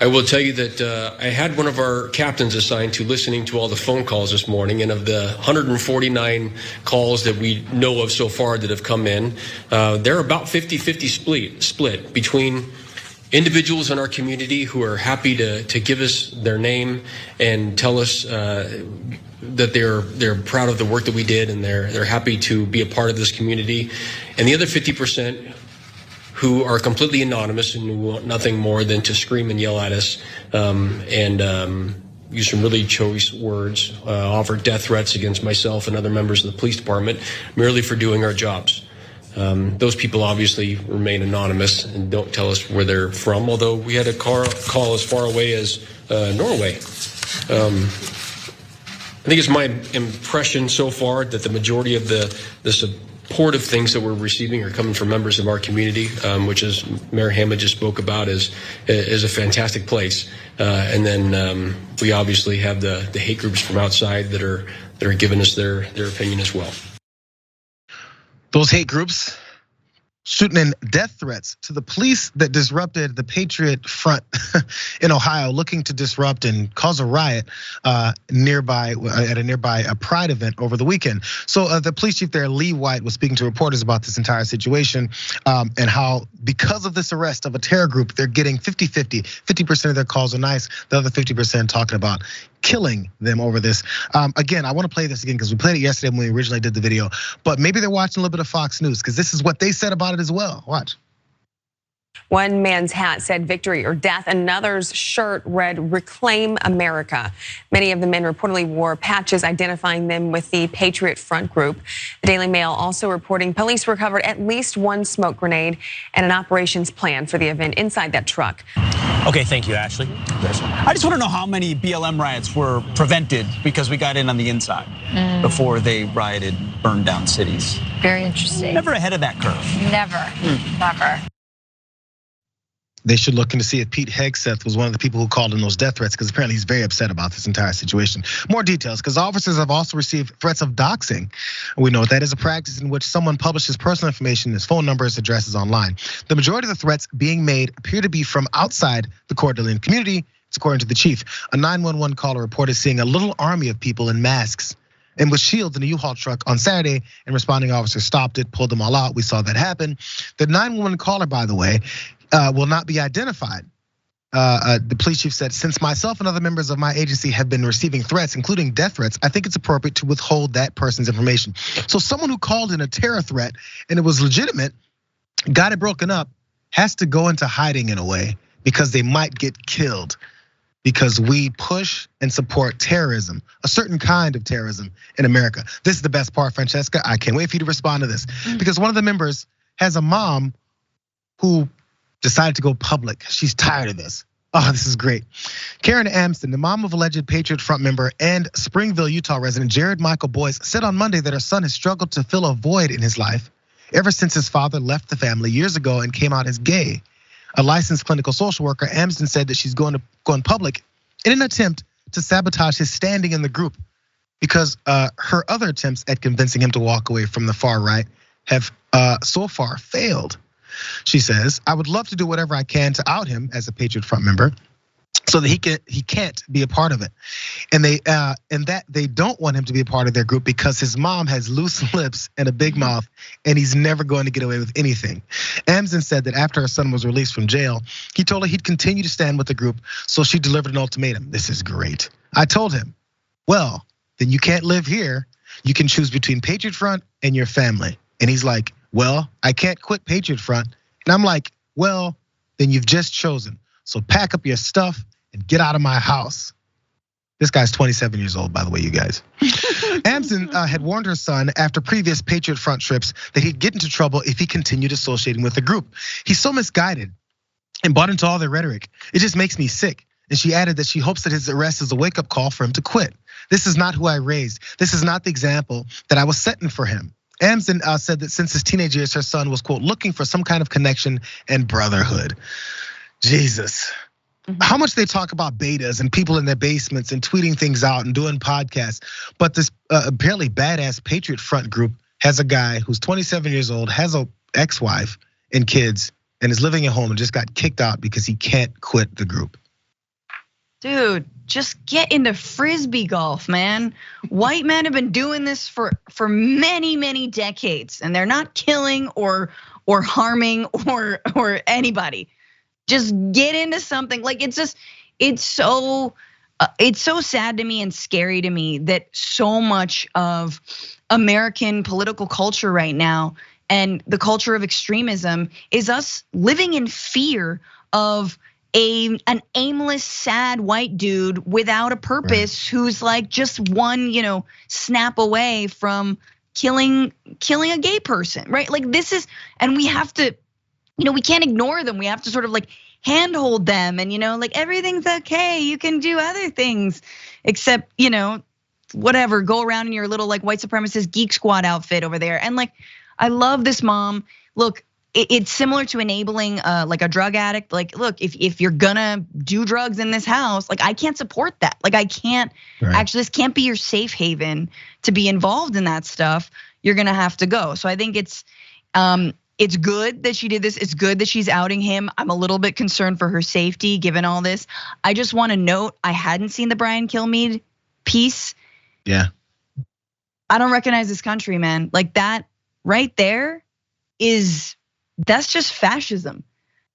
I will tell you that I had one of our captains assigned to listening to all the phone calls this morning, and of the 149 calls that we know of so far that have come in, they're about 50-50 split between individuals in our community who are happy to give us their name and tell us that they're proud of the work that we did, and they're happy to be a part of this community, and the other 50% who are completely anonymous and who want nothing more than to scream and yell at us and use some really choice words, offer death threats against myself and other members of the police department merely for doing our jobs. Those people obviously remain anonymous and don't tell us where they're from, although we had a call as far away as Norway. I think it's my impression so far that the majority of the supportive things that we're receiving are coming from members of our community, which, as Mayor Hammond just spoke about, is a fantastic place. And then we obviously have the hate groups from outside that are giving us their opinion as well. Those hate groups shooting in death threats to the police that disrupted the Patriot Front in Ohio, looking to disrupt and cause a riot nearby at a nearby Pride event over the weekend. So the police chief there, Lee White, was speaking to reporters about this entire situation and how because of this arrest of a terror group, they're getting 50-50. 50% of their calls are nice, the other 50% talking about killing them over this. Again, I want to play this again because we played it yesterday when we originally did the video, but maybe they're watching a little bit of Fox News because this is what they said about it as well. Watch. One man's hat said victory or death. Another's shirt read Reclaim America. Many of the men reportedly wore patches identifying them with the Patriot Front group. The Daily Mail also reporting police recovered at least one smoke grenade and an operations plan for the event inside that truck. Okay, thank you, Ashley. I just want to know how many BLM riots were prevented because we got in on the inside before they rioted, burned down cities. Very interesting. Never ahead of that curve. Never. They should look into see if Pete Hegseth was one of the people who called in those death threats, because apparently he's very upset about this entire situation. More details, because officers have also received threats of doxing. We know that is a practice in which someone publishes personal information, his phone numbers, addresses online. The majority of the threats being made appear to be from outside the Coeur d'Alene community. It's according to the chief. A 911 caller reported seeing a little army of people in masks and with shields in a U-Haul truck on Saturday, and responding officers stopped it, pulled them all out. We saw that happen. The 911 caller, by the way, will not be identified. The police chief said, since myself and other members of my agency have been receiving threats, including death threats, I think it's appropriate to withhold that person's information. So someone who called in a terror threat and it was legitimate, got it broken up, has to go into hiding in a way because they might get killed. Because we push and support terrorism, a certain kind of terrorism in America. This is the best part, Francesca. I can't wait for you to respond to this. Because one of the members has a mom who decided to go public. She's tired of this. Oh, this is great. Karen Amston, the mom of alleged Patriot Front member and Springville, Utah resident Jared Michael Boyce, said on Monday that her son has struggled to fill a void in his life ever since his father left the family years ago and came out as gay. A licensed clinical social worker, Amston, said that she's going public in an attempt to sabotage his standing in the group because her other attempts at convincing him to walk away from the far right have so far failed. She says, I would love to do whatever I can to out him as a Patriot Front member so that he can't be a part of it. And that they don't want him to be a part of their group because his mom has loose lips and a big mouth and he's never going to get away with anything. Amsden said that after her son was released from jail, he told her he'd continue to stand with the group, so she delivered an ultimatum. This is great. I told him, well, then you can't live here. You can choose between Patriot Front and your family. And he's like, well, I can't quit Patriot Front. And I'm like, well, then you've just chosen. So pack up your stuff and get out of my house. This guy's 27 years old, by the way, you guys. Amsden had warned her son after previous Patriot Front trips that he'd get into trouble if he continued associating with the group. He's so misguided and bought into all their rhetoric. It just makes me sick. And she added that she hopes that his arrest is a wake-up call for him to quit. This is not who I raised. This is not the example that I was setting for him. Amsden said that since his teenage years, her son was, quote, looking for some kind of connection and brotherhood. Jesus. How much they talk about betas and people in their basements and tweeting things out and doing podcasts. But this apparently badass Patriot Front group has a guy who's 27 years old, has a ex-wife and kids, and is living at home and just got kicked out because he can't quit the group. Dude, just get into frisbee golf, man. White men have been doing this for many, many decades, and they're not killing or harming or anybody. Just get into something. Like it's so sad to me and scary to me that so much of American political culture right now and the culture of extremism is us living in fear of an aimless, sad white dude without a purpose, right, who's like just one, snap away from killing a gay person, right? Like this is, and we have to, we can't ignore them. We have to sort of like handhold them and, like everything's okay. You can do other things except, whatever, go around in your little like white supremacist geek squad outfit over there. And like, I love this mom. Look, it's similar to enabling like a drug addict. Like, look, if you're gonna do drugs in this house, like I can't support that. Like I can't, right, actually, this can't be your safe haven to be involved in that stuff. You're gonna have to go. So I think it's good that she did this. It's good that she's outing him. I'm a little bit concerned for her safety given all this. I just want to note, I hadn't seen the Brian Kilmeade piece. Yeah. I don't recognize this country, man. Like that right there that's just fascism.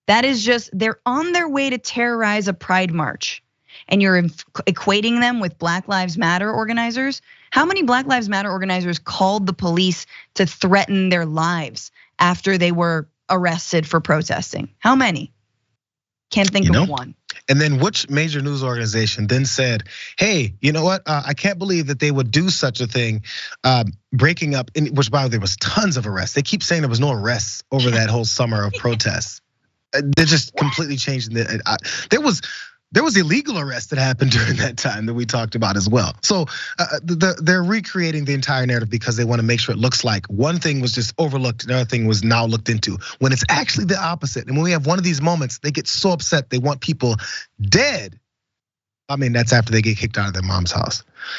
That is just, they're on their way to terrorize a pride march. And you're equating them with Black Lives Matter organizers. How many Black Lives Matter organizers called the police to threaten their lives after they were arrested for protesting? How many? Can't think of one. And then which major news organization then said, hey, you know what? I can't believe that they would do such a thing, breaking up, which by the way, there was tons of arrests. They keep saying there was no arrests over that whole summer of protests. They're just completely changing there was illegal arrests that happened during that time that we talked about as well. So they're recreating the entire narrative because they want to make sure it looks like one thing was just overlooked, another thing was now looked into, when it's actually the opposite. And when we have one of these moments, they get so upset they want people dead. I mean, that's after they get kicked out of their mom's house.